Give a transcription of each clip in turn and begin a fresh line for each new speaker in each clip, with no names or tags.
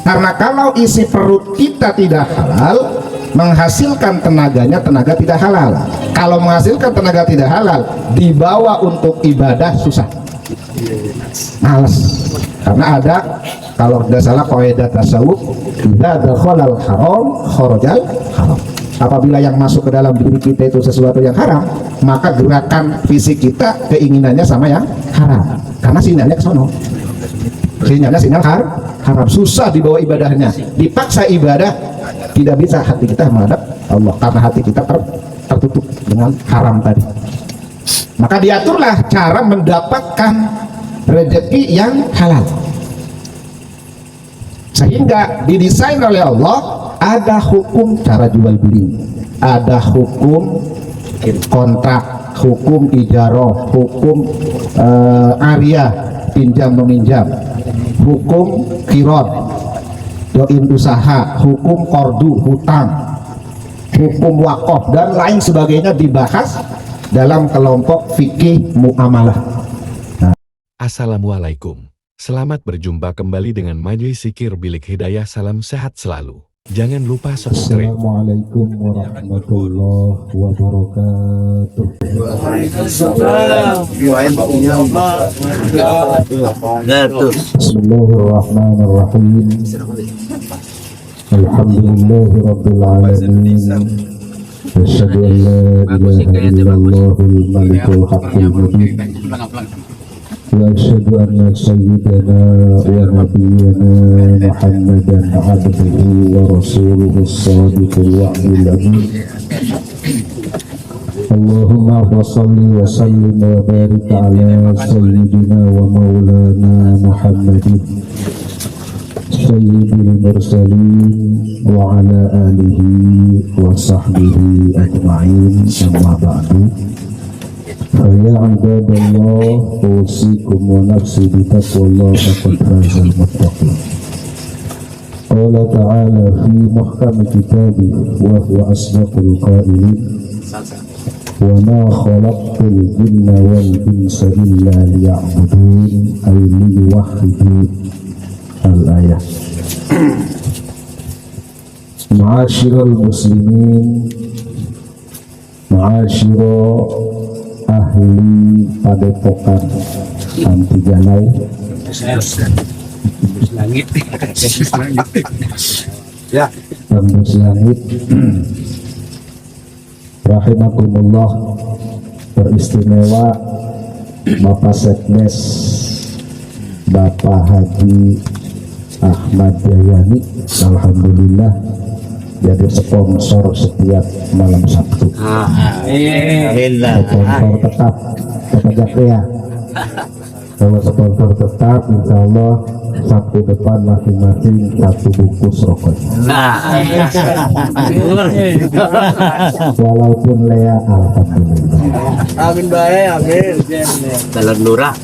Karena kalau isi perut kita tidak halal, menghasilkan tenaganya tenaga tidak halal. Kalau menghasilkan tenaga tidak halal, dibawa untuk ibadah susah, males. Karena ada, kalau tidak salah kaidah tasawuf, idza dakhalal haram kharajal haram. Apabila yang masuk ke dalam diri kita itu sesuatu yang haram, maka gerakan fisik kita keinginannya sama yang haram. Karena sinyalnya ke sono. Sinyal haram, susah dibawa ibadahnya. Dipaksa ibadah, tidak bisa hati kita menghadap Allah karena hati kita tertutup dengan haram tadi. Maka diaturlah cara mendapatkan rezeki yang halal, sehingga didesain oleh Allah ada hukum cara jual beli, ada hukum kontrak, hukum ijarah, hukum arya pinjam meminjam, hukum kirot doin usaha, hukum kordu hutang, hukum wakaf dan lain sebagainya dibahas dalam kelompok fikih muamalah.
Assalamualaikum. Selamat berjumpa kembali dengan Majelis Zikir Bilik Hidayah. Salam sehat selalu. Jangan lupa subscribe.
Assalamualaikum warahmatullahi wabarakatuh. Bismillahirrahmanirrahim. Alhamdulillahi rabbil alamin. Asyhadu an la ilaha illallahul malikul haqqul mubin. Wa asyhadu anna sayyidana wa nabiyyana Muhammadan abduhu wa rasuluhu as-sadiqul wa'dil amin. Allahumma salli wa sallim wa barik ala sayyidina wa maulana Muhammadin sayyidil mursalin wa ala alihi wa sahbihi ajma'in. Amma ba'du. Ya ibadallah, usikum wa nafsi bitaqwallah faqad fazal muttaqin. Qala ta'ala fi muhkam kitabih wa huwa asdaqul qailin wa ma khalaqtul jinna wal insa illa liya'budun ay liyuwahhidun. Al-ayah. Ma'asyiral muslimin, ma'asyiral ahli padepokan anti galau tembus langit, rahimakumullah. Beristimewa Bapak Sekdes Bapak Haji Ahmad Jayani, alhamdulillah jadi sponsor setiap malam Sabtu. Sponsor tetap, ya. Kalau sponsor tetap, insya Allah Sabtu depan masing-masing satu bungkus rokok. Walaupun Lea, alhamdulillah.
Amin baik, amin. Dalam lurah.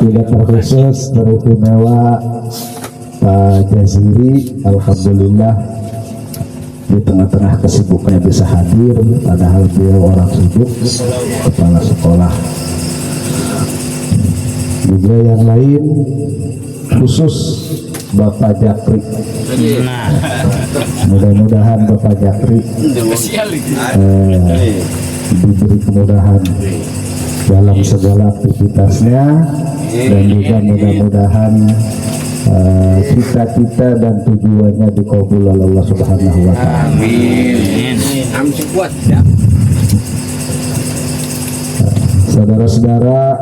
Tidak terkhusus, beristimewa Pak Jaziri, alhamdulillah di tengah-tengah kesibukannya bisa hadir, padahal beliau orang sibuk, kepala sekolah. Juga yang lain, khusus Bapak Jakri. Mudah-mudahan Bapak Jakri diberi kemudahan dalam segala aktivitasnya, dan juga mudah-mudahan cita-cita dan tujuannya dikabul oleh Allah Subhanahu wa Ta'ala.
Amin. Amin kuat ya.
Saudara-saudara,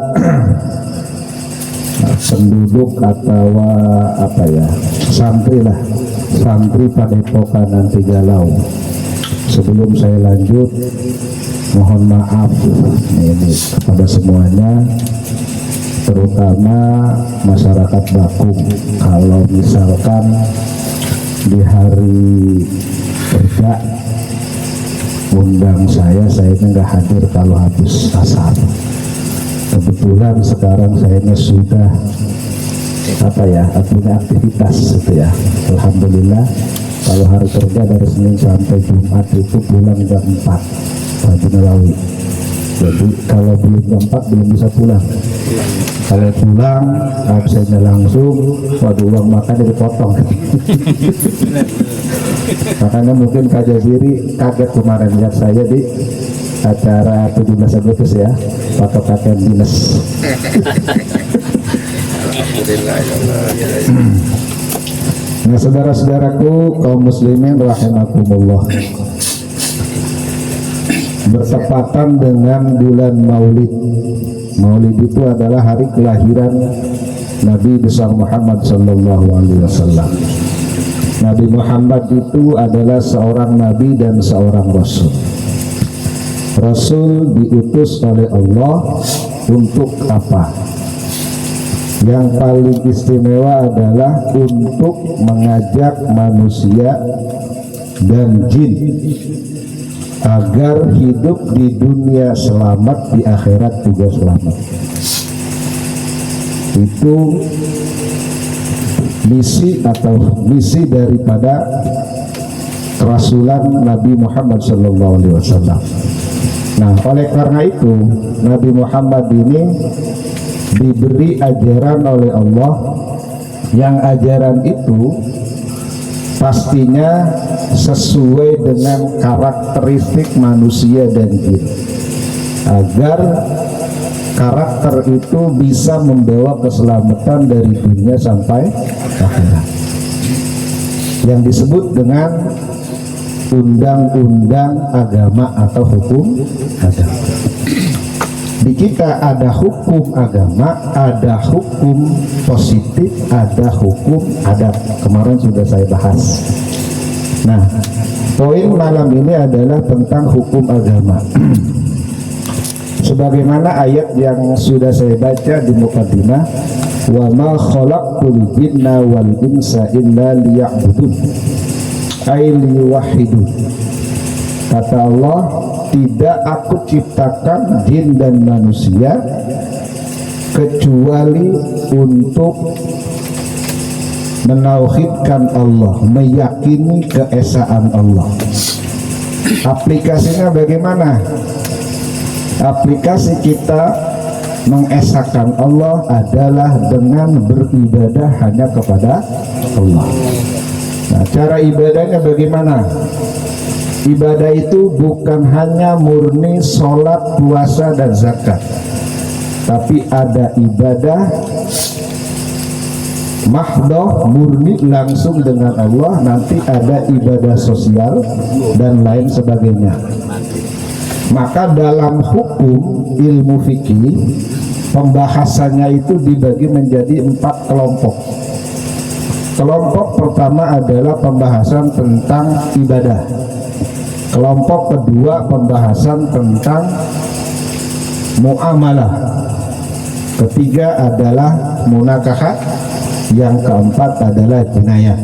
penduduk atau apa ya, santri lah, santri Padepokan Anti Galau. Sebelum saya lanjut, mohon maaf ini kepada semuanya, terutama masyarakat Bakung, kalau misalkan di hari kerja undang saya nggak hadir kalau habis asar. Kebetulan sekarang saya sudah punya aktivitas gitu ya. Alhamdulillah kalau hari kerja dari Senin sampai Jumat itu pulang jam 4 pagi Nelawi. Jadi kalau belum jam 4 belum bisa pulang. Kalau pulang absennya langsung, waduh uang makannya dipotong. Makanya mungkin Kak Jaziri kaget kemarin lihat saya di acara 17 Agustus ya, pakai pakaian dinas. Nah, saudara-saudaraku kaum muslimin rahimakumullah, bertepatan dengan bulan Maulid. Maulid itu adalah hari kelahiran Nabi besar Muhammad sallallahu alaihi wasallam. Nabi Muhammad itu adalah seorang nabi dan seorang rasul. Rasul diutus oleh Allah untuk apa? Yang paling istimewa adalah untuk mengajak manusia dan jin agar hidup di dunia selamat, di akhirat juga selamat. Itu misi atau misi daripada kerasulan Nabi Muhammad SAW. Nah, oleh karena itu Nabi Muhammad ini diberi ajaran oleh Allah, yang ajaran itu pastinya sesuai dengan karakteristik manusia dan jin, agar karakter itu bisa membawa keselamatan dari dunia sampai akhirat, yang disebut dengan undang-undang agama atau hukum agama. Di kita ada hukum agama, ada hukum positif, ada hukum adat. Kemarin sudah saya bahas. Nah, poin malam ini adalah tentang hukum agama. Sebagaimana ayat yang sudah saya baca di muqaddimah, wa ma khalaqtul jinna wal insa illa liya'budun ay liyuwahhidun. Kata Allah, tidak aku ciptakan jin dan manusia kecuali untuk menauhidkan Allah, meyakini keesaan Allah. Aplikasinya bagaimana? Aplikasi kita mengesahkan Allah adalah dengan beribadah hanya kepada Allah. Nah, cara ibadahnya bagaimana? Ibadah itu bukan hanya murni sholat, puasa, dan zakat, tapi ada ibadah mahdoh, murni langsung dengan Allah. Nanti ada ibadah sosial dan lain sebagainya. Maka dalam hukum ilmu fikih, pembahasannya itu dibagi menjadi 4 kelompok. Kelompok pertama adalah pembahasan tentang ibadah. Kelompok kedua pembahasan tentang muamalah. Ketiga adalah munakahat. Yang keempat adalah jinayah.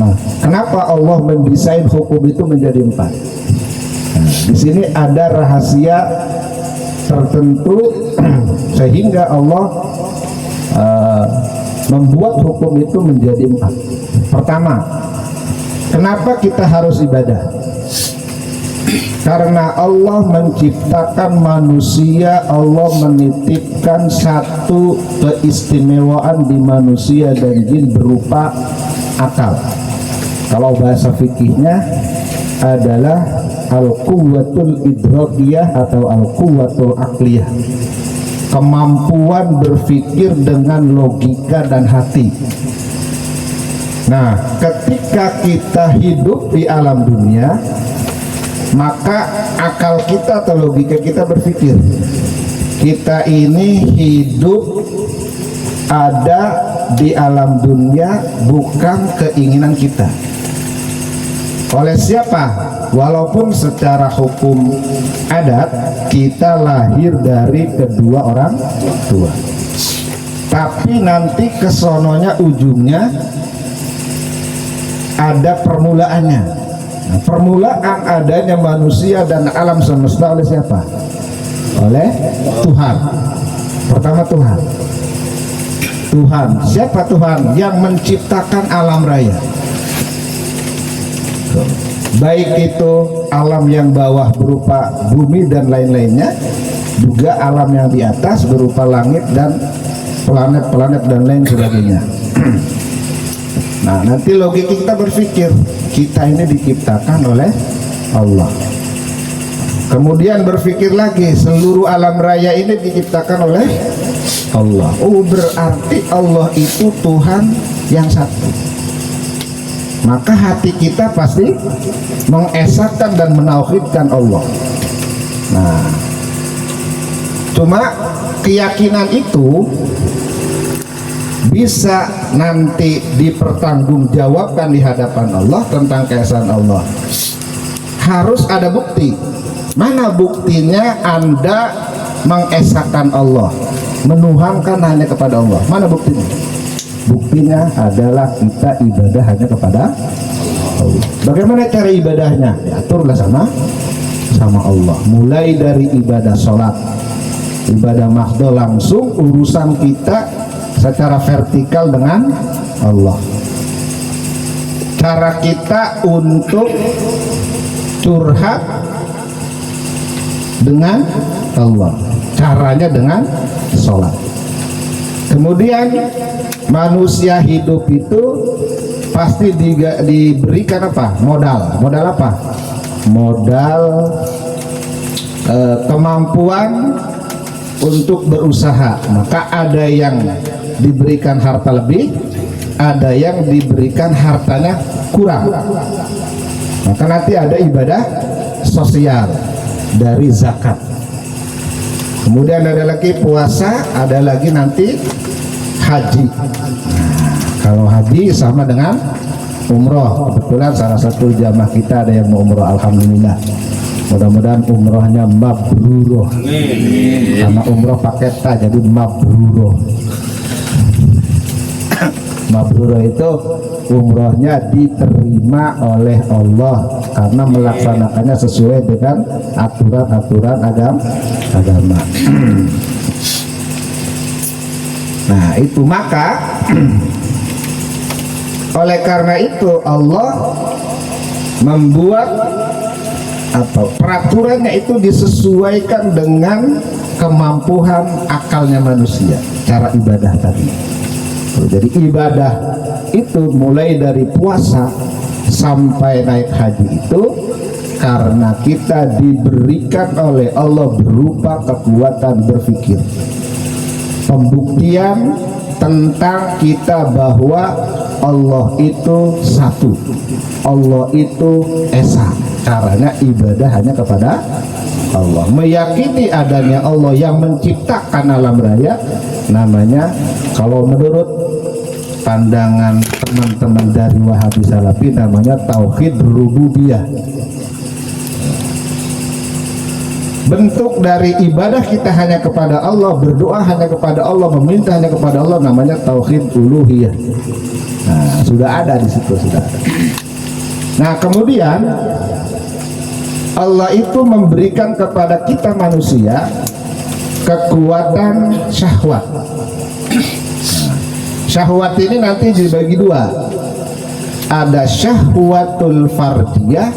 Nah, kenapa Allah mendesain hukum itu menjadi 4? Nah, di sini ada rahasia tertentu sehingga Allah membuat hukum itu menjadi 4. Pertama, kenapa kita harus ibadah? Karena Allah menciptakan manusia, Allah menitipkan satu keistimewaan di manusia dan jin berupa akal. Kalau bahasa fikihnya adalah al-quwwatul idrakiyah atau al-quwwatul aqliyah, kemampuan berpikir dengan logika dan hati. Nah, ketika kita hidup di alam dunia, maka akal kita atau logika kita berpikir kita ini hidup ada di alam dunia bukan keinginan kita. Oleh siapa? Walaupun secara hukum adat kita lahir dari kedua orang tua, tapi nanti kesononya ujungnya ada permulaannya. Nah, permulaan adanya manusia dan alam semesta oleh siapa? Oleh Tuhan. Pertama Tuhan. Tuhan. Siapa Tuhan? Yang menciptakan alam raya.
baik itu alam yang bawah berupa bumi dan lain-lainnya, juga alam yang di atas berupa langit dan planet-planet dan lain sebagainya. Nah, nanti logika kita berpikir, kita ini diciptakan oleh Allah. Kemudian berpikir lagi, seluruh alam raya ini diciptakan oleh Allah. Oh, berarti Allah itu Tuhan yang satu. Maka hati kita pasti mengesahkan dan menauhidkan Allah. Nah, cuma keyakinan itu bisa nanti dipertanggungjawabkan di hadapan Allah tentang keesaan Allah. Harus ada bukti. Mana buktinya Anda mengesahkan Allah, menuhankan hanya kepada Allah? Mana buktinya? Buktinya adalah kita ibadah hanya kepada Allah. Bagaimana cara ibadahnya? Diaturlah sama Allah. Mulai dari ibadah sholat, ibadah mahdoh, langsung urusan kita secara vertikal dengan Allah. Cara kita untuk curhat dengan Allah, caranya dengan sholat. Kemudian manusia hidup itu pasti diberikan apa? Modal apa? Modal kemampuan untuk berusaha. Maka ada yang diberikan harta lebih, ada yang diberikan hartanya kurang. Maka nanti ada ibadah sosial dari zakat. Kemudian ada lagi puasa, ada lagi nanti haji. Nah, kalau haji sama dengan umroh. Kebetulan salah satu jamaah kita ada yang mau umroh, alhamdulillah. Mudah-mudahan umrohnya mabruroh. Karena umroh paket ta, jadi mabruroh. Mabruroh itu umrohnya diterima oleh Allah karena melaksanakannya sesuai dengan aturan-aturan agama. Nah, itu maka oleh karena itu Allah membuat peraturannya itu disesuaikan dengan kemampuan akalnya manusia, cara ibadah tadi. Jadi ibadah itu mulai dari puasa sampai naik haji itu karena kita diberikan oleh Allah berupa kekuatan berpikir, pembuktian tentang kita bahwa Allah itu satu, Allah itu esa. Caranya ibadah hanya kepada Allah, meyakini adanya Allah yang menciptakan alam raya. Namanya kalau menurut pandangan teman-teman dari Wahabi Salafi namanya tauhid rububiyah. Bentuk dari ibadah kita hanya kepada Allah, berdoa hanya kepada Allah, meminta hanya kepada Allah, namanya tauhid uluhiyah. Nah, sudah ada di situ, sudah ada. Nah, kemudian Allah itu memberikan kepada kita manusia kekuatan syahwat. Syahwat ini nanti dibagi dua. Ada syahwatul fardiyah,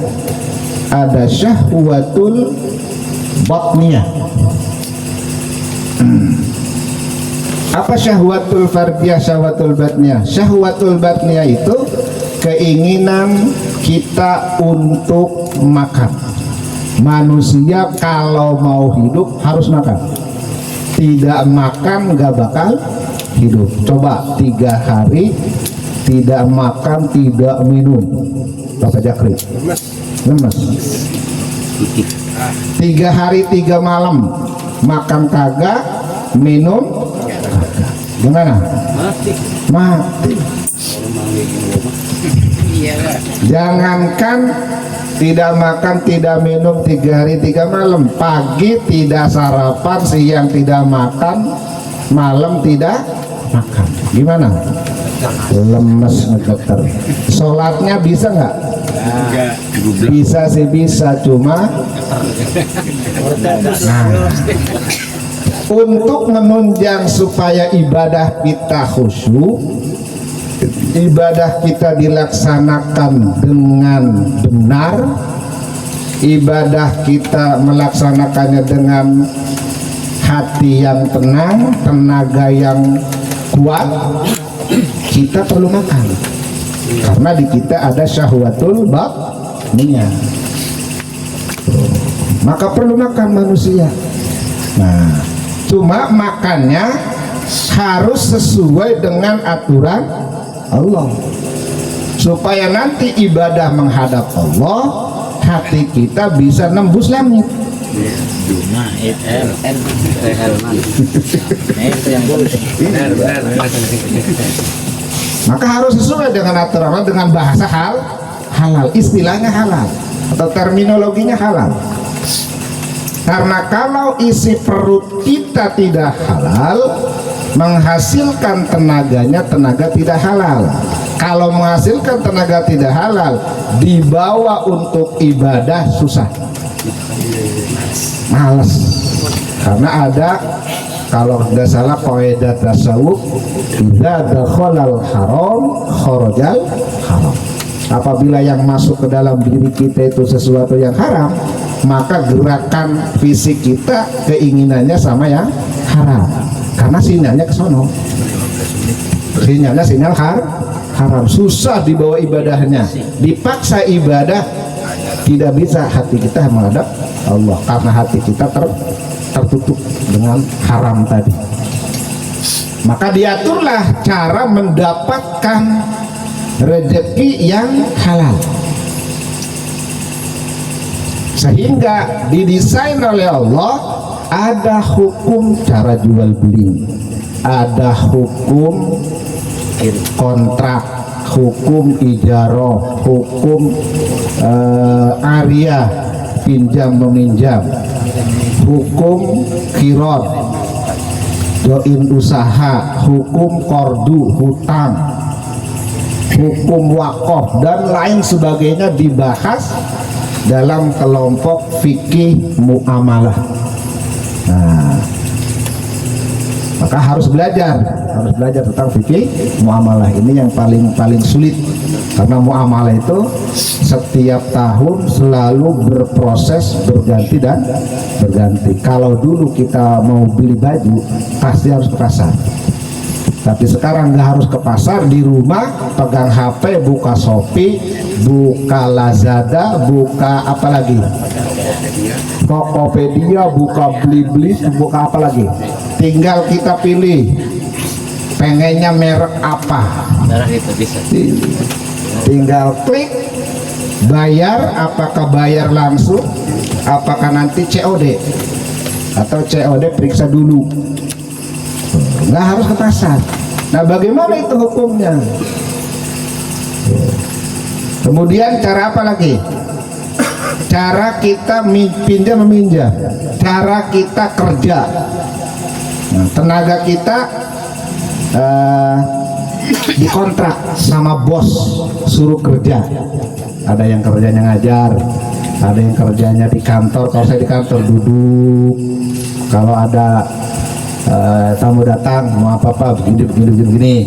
ada syahwatul batniyah. Apa syahwatul fardiyah, syahwatul batniyah? Syahwatul batniyah itu keinginan kita untuk makan. Manusia kalau mau hidup harus makan. Tidak makan nggak bakal hidup. Coba 3 hari tidak makan, tidak minum, Bapak Jakri lemes. 3 hari 3 malam makan kagak, minum kagak, gimana? Mati. Jangankan tidak makan, tidak minum 3 hari 3 malam, pagi tidak sarapan, siang tidak makan, malam tidak makan, gimana? Lemes, ngegeter. Sholatnya bisa nggak? Bisa sih, bisa, cuma untuk menunjang supaya ibadah kita khusyuk, ibadah kita dilaksanakan dengan benar, ibadah kita melaksanakannya dengan hati yang tenang, tenaga yang kuat, kita perlu makan. Karena di kita ada syahwatul batniyah. Maka perlu makan manusia. Nah, cuma makannya harus sesuai dengan aturan Allah, supaya nanti ibadah menghadap Allah, hati kita bisa nembus langit. Maka harus sesuai dengan aturan Allah, dengan bahasa halal, istilahnya halal atau terminologinya halal. Karena kalau isi perut kita tidak halal, menghasilkan tenaganya tenaga tidak halal. Kalau menghasilkan tenaga tidak halal, dibawa untuk ibadah susah, males. Karena ada, kalau tidak salah, kaidah tasawuf, idza dakhalal haram kharajal haram. Apabila yang masuk ke dalam diri kita itu sesuatu yang haram, maka gerakan fisik kita keinginannya sama yang haram. Karena sinyalnya ke sono. Sinyalnya sinyal haram. Susah dibawa ibadahnya. Dipaksa ibadah, tidak bisa, hati kita menghadap Allah. Karena hati kita tertutup dengan haram tadi. Maka diaturlah cara mendapatkan rezeki yang halal, sehingga didesain oleh Allah ada hukum cara jual beli, ada hukum kontrak, hukum ijaroh, hukum aria, pinjam meminjam, hukum kirot, join usaha, hukum kordu, hutang, hukum wakaf, dan lain sebagainya dibahas dalam kelompok fikih muamalah. Nah, maka harus belajar tentang fikih muamalah ini yang paling sulit, karena muamalah itu setiap tahun selalu berproses, berganti dan berganti. Kalau dulu kita mau beli baju pasti harus ke pasar, tapi sekarang nggak harus ke pasar, di rumah pegang HP, buka Shopee, buka Lazada, buka apa lagi, Tokopedia, buka Blibli, buka apa lagi, tinggal kita pilih pengennya merek apa, tinggal klik bayar. Apakah bayar langsung, apakah nanti COD, atau COD periksa dulu, nggak harus ke pasar. Nah, bagaimana itu hukumnya? Kemudian cara apa lagi? Cara kita pinjam meminjam, cara kita kerja. Nah, tenaga kita dikontrak sama bos, suruh kerja. Ada yang kerjanya ngajar, ada yang kerjanya di kantor. Kalau saya di kantor duduk, kalau ada tamu datang mau apa begini.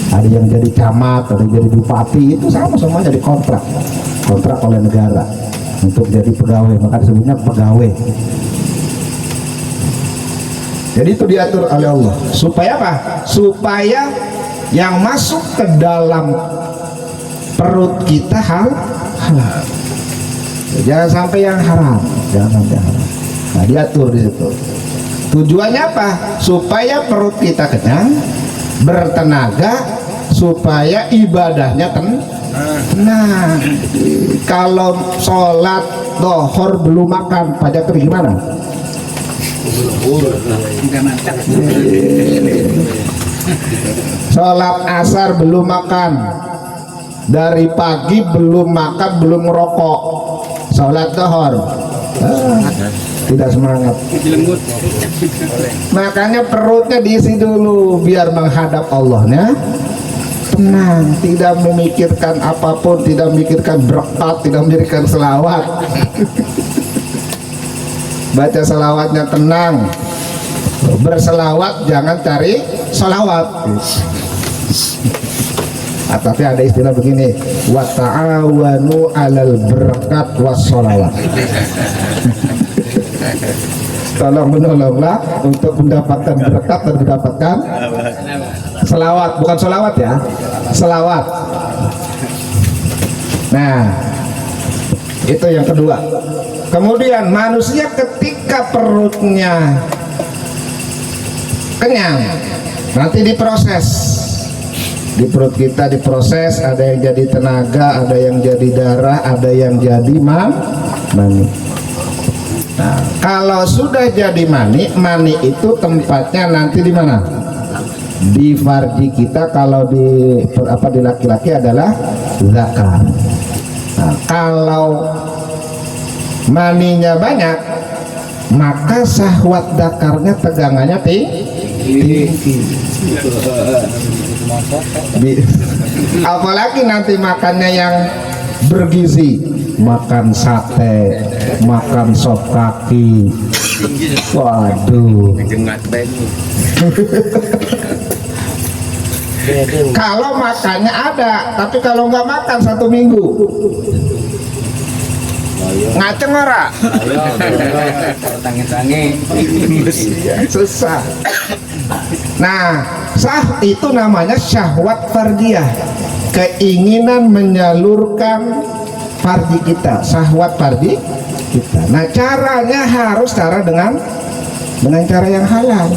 Ada yang jadi camat, ada yang jadi bupati, itu sama semuanya dikontrak, kontrak oleh negara untuk jadi pegawai, maka disebutnya pegawai. Jadi itu diatur oleh Allah. Supaya apa? Supaya yang masuk ke dalam perut kita halal. Jangan sampai yang haram, jangan sampai haram. Nah, diatur di situ. Tujuannya apa? Supaya perut kita kenyang, bertenaga, supaya ibadahnya tenang. Kalau sholat dohor belum makan, pajak gimana? Sholat asar belum makan, dari pagi belum makan, belum merokok, sholat dohor tidak semangat. Makanya perutnya diisi dulu biar menghadap Allahnya tenang, tidak memikirkan apapun, tidak memikirkan berkat, tidak memikirkan selawat. Baca selawatnya tenang, berselawat jangan cari selawat. Tapi ada istilah begini, wa ta'awanu 'alal barakat wasshalawat. Tolong menolonglah untuk mendapatkan berkat dan mendapatkan selawat, bukan sholawat ya, selawat. Nah, itu yang kedua. Kemudian manusia ketika perutnya kenyang, nanti diproses. Di perut kita diproses, ada yang jadi tenaga, ada yang jadi darah, ada yang jadi mani. Nah, kalau sudah jadi mani, mani itu tempatnya nanti di mana? Di farji kita. Kalau di laki-laki adalah zakar. Nah, kalau maninya banyak, maka syahwat zakarnya tegangannya tinggi. Apalagi nanti makannya yang bergizi, makan sate, makan sop kaki, waduh. Kalau makannya ada, tapi kalau nggak makan 1 minggu ngaceng ora? Susah. Nah, itu namanya syahwat fardiyah, keinginan menyalurkan fardi kita, syahwat fardi kita. Nah, caranya harus dengan cara yang halal.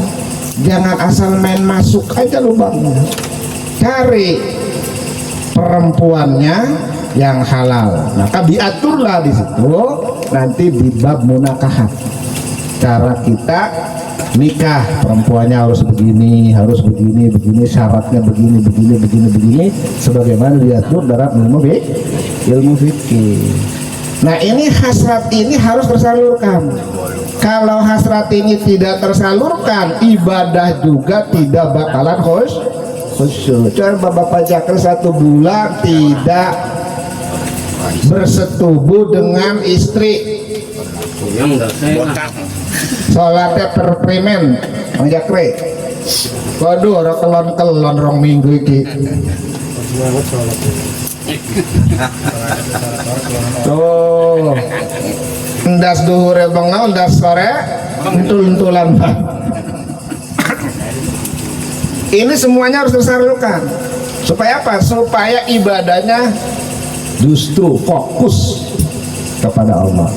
Jangan asal main masuk aja lubangnya. Cari perempuannya yang halal. Maka diaturlah di situ nanti di bab munakahat. Cara kita nikah, perempuannya harus begini, begini, syaratnya begini, sebagaimana diatur dalam ilmu fikih. Nah, ini hasrat ini harus tersalurkan. Kalau hasrat ini tidak tersalurkan, ibadah juga tidak bakalan khusyuk. Coba Bapak Jakri 1 bulan tidak bersetubuh dengan istri, sholatnya perprimen, Bang Jakri. Waduh, orang kelon rong minggu iki. Tuh, ndas duhur bengal, ndas sore entul-entulan. Ini semuanya harus tersalurkan. Supaya apa? Supaya ibadahnya justru fokus kepada Allah.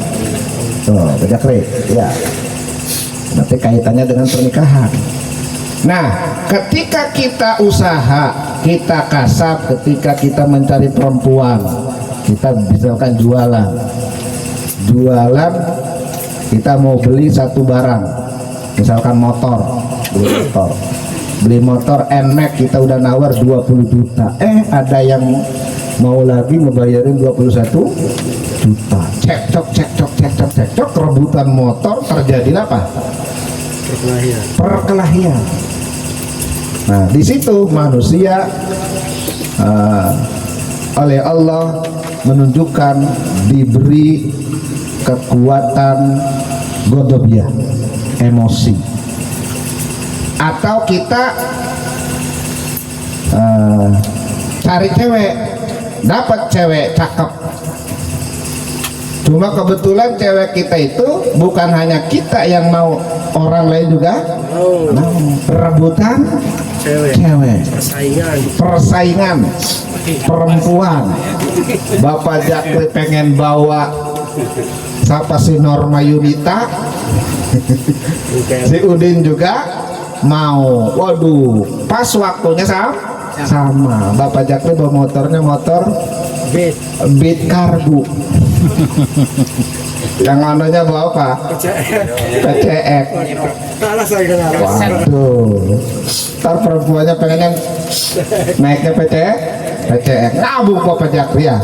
Tuh, Jakri, ya. Nanti kaitannya dengan pernikahan. Nah, ketika kita usaha, kita kasab, ketika kita mencari perempuan, kita misalkan jualan, kita mau beli satu barang, misalkan motor, beli motor NMAX, kita udah nawar 20 juta, ada yang mau lagi ngebayarin 21 juta. Cekcok, rebutan motor, terjadi apa? Perkelahian. Nah, di situ manusia oleh Allah menunjukkan diberi kekuatan godobiah, emosi. Atau kita cari cewek, dapat cewek cakep. Cuma kebetulan cewek kita itu bukan hanya kita yang mau, orang lain juga rebutan cewek, persaingan perempuan. Bapak Jakri pengen bawa siapa si Norma Yunita, si Udin juga mau. Waduh, pas waktunya sama. Bapak Jakri bawa motornya motor Beat Karbu. Yang anunya bawa apa? PCX. Waduh, ntar perempuannya pengennya naiknya PCX. Ngabuk Bapak Jakri ya.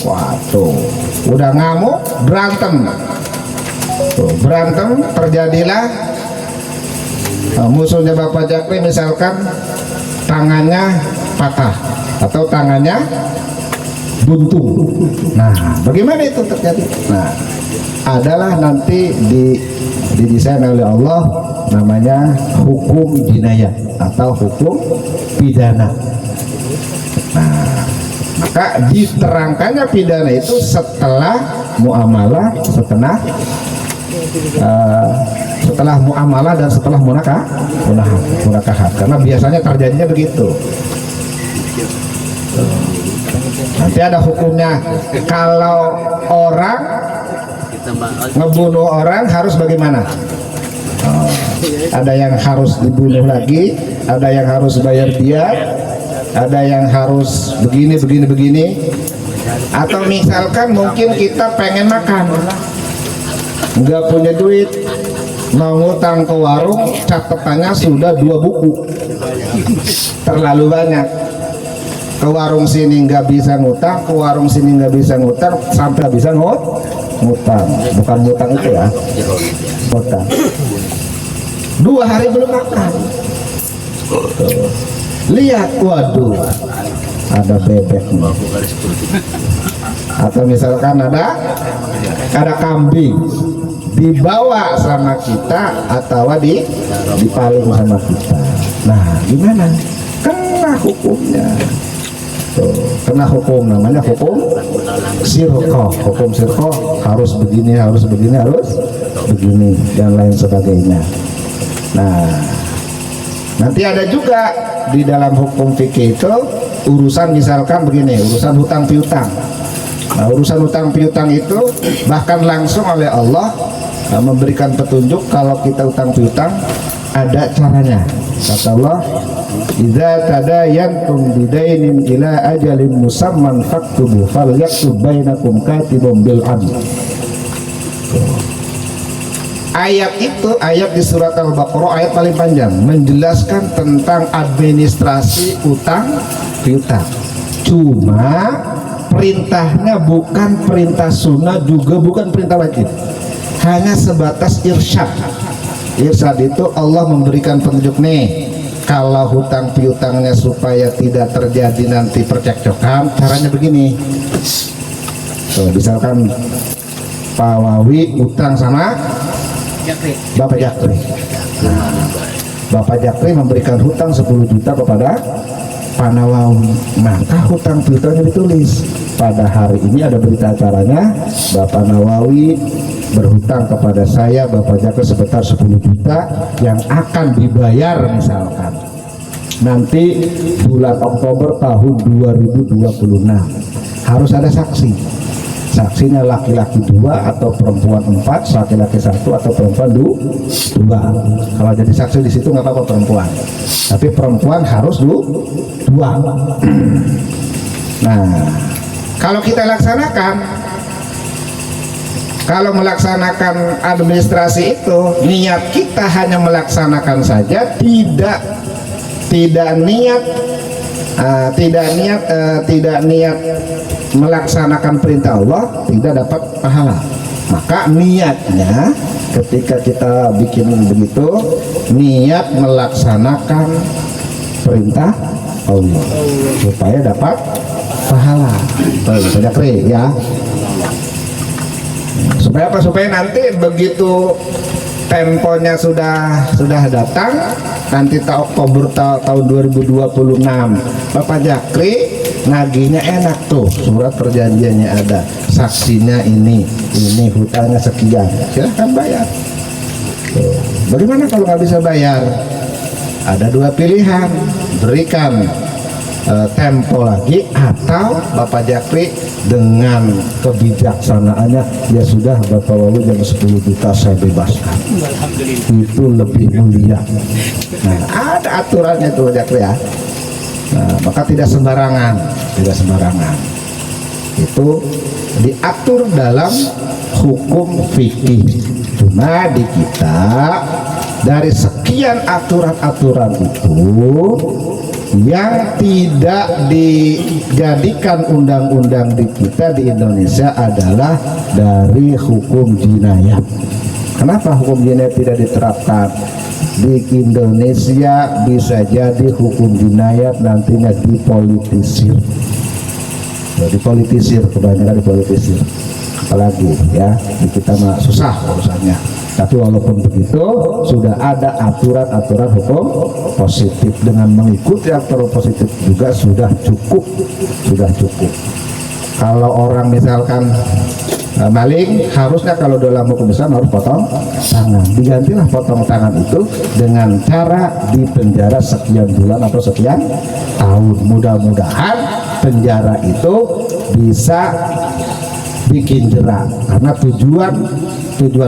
Waduh, udah ngamuk, berantem. Berantem, terjadilah musuhnya Bapak Jakri misalkan tangannya patah atau tangannya buntung. Nah, bagaimana itu terjadi? Nah, adalah nanti didesain oleh Allah, namanya hukum jinayah atau hukum pidana. Nah, maka diterangkannya pidana itu setelah muamalah, setelah muamalah dan setelah munakahat. Karena biasanya terjadinya begitu. Nanti ada hukumnya. Kalau orang ngebunuh orang harus bagaimana? Ada yang harus dibunuh lagi, ada yang harus bayar dia, ada yang harus begini. Atau misalkan mungkin kita pengen makan, nggak punya duit, mau ngutang ke warung, catatannya sudah 2 buku, terlalu banyak. Ke warung sini nggak bisa ngutang, ke warung sini nggak bisa ngutang, sampai bisa ngutang, bukan ngutang itu ya, ngutang. 2 hari belum makan. Lihat, waduh, ada bebek nih. Atau misalkan ada kambing dibawa sama kita atau dipaling sama kita. Nah, gimana? Kena hukumnya. Tuh, kena hukum, namanya hukum sirqah. Hukum sirqah harus begini, harus begini dan lain sebagainya. Nah, nanti ada juga di dalam hukum fikih itu urusan misalkan begini, urusan hutang piutang. Nah, urusan hutang piutang itu bahkan langsung oleh Allah memberikan petunjuk kalau kita hutang piutang ada caranya. Kata Allah, "Idza tadayantum bidainin ila ajalin musamman faktubu falyaktub bainakum katibun bil 'adl." Ayat itu, ayat di surat Al-Baqarah, ayat paling panjang, menjelaskan tentang administrasi utang piutang. Cuma perintahnya bukan perintah sunnah, juga bukan perintah wajib, hanya sebatas irsyad. Irsyad itu Allah memberikan petunjuk nih, kalau hutang piutangnya supaya tidak terjadi nanti percekcokan, caranya begini. So, misalkan Pak Wawi utang sama Bapak Jakri. Nah, Bapak Jakri memberikan hutang 10 juta kepada Pak Nawawi, maka hutang piutangnya ditulis. Pada hari ini ada berita acaranya, Bapak Nawawi berhutang kepada saya, Bapak Jakri, sebesar 10 juta yang akan dibayar misalkan nanti bulan Oktober tahun 2026. Harus ada saksi. Saksinya laki-laki 2 atau perempuan 4, laki-laki 1 atau perempuan 2. Kalau jadi saksi di situ nggak apa-apa perempuan, tapi perempuan harus 2. Nah, kalau kita laksanakan, kalau melaksanakan administrasi itu, niat kita hanya melaksanakan saja, tidak niat melaksanakan perintah Allah, tidak dapat pahala. Maka niatnya ketika kita bikin begitu, niat melaksanakan perintah Allah supaya dapat pahala. Saja ya. Supaya apa? Supaya nanti begitu temponya sudah datang, nanti Oktober tahun 2026, Bapak Jakri nagihnya enak tuh, surat perjanjiannya ada, saksinya ini hutangnya sekian, silahkan bayar. Tuh. Bagaimana kalau nggak bisa bayar? Ada 2 pilihan, berikan tempo lagi, atau Bapak Jakri dengan kebijaksanaannya, ya sudah Bapak Wawi jam 10 juta saya bebaskan, itu lebih mulia. Nah, ada aturannya tuh Bapak Jakri ya. Nah, maka tidak sembarangan, itu diatur dalam hukum fikih. Cuma di kita dari sekian aturan-aturan itu yang tidak dijadikan undang-undang di kita di Indonesia adalah dari hukum jinayat. Kenapa hukum jinayat tidak diterapkan? Di Indonesia bisa jadi hukum jinayat nantinya dipolitisir. Kebanyakan dipolitisir. Apalagi ya, di kita mah susah urusannya. Tapi walaupun begitu, sudah ada aturan-aturan hukum positif. Dengan mengikuti aturan positif juga sudah cukup. Kalau orang misalkan maling, harusnya kalau dalam hukum Islam harus potong tangan. Digantilah potong tangan itu dengan cara dipenjara sekian bulan atau sekian tahun. Mudah-mudahan penjara itu bisa bikin jerak, karena tujuan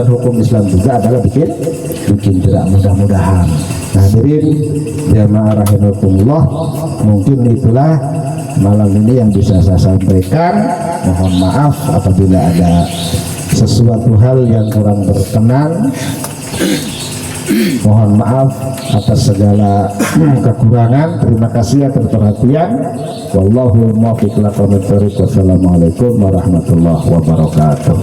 hukum Islam juga adalah bikin jerak. Mudah-mudahan. Hadirin jamaah rahimakumullah, mungkin itulah malam ini yang bisa saya sampaikan. Mohon maaf apabila ada sesuatu hal yang kurang berkenan. Mohon maaf atas segala kekurangan. Terima kasih atas perhatian. Wallahu muwaffiq ila aqwamit thoriq. Wassalamualaikum warahmatullahi wabarakatuh.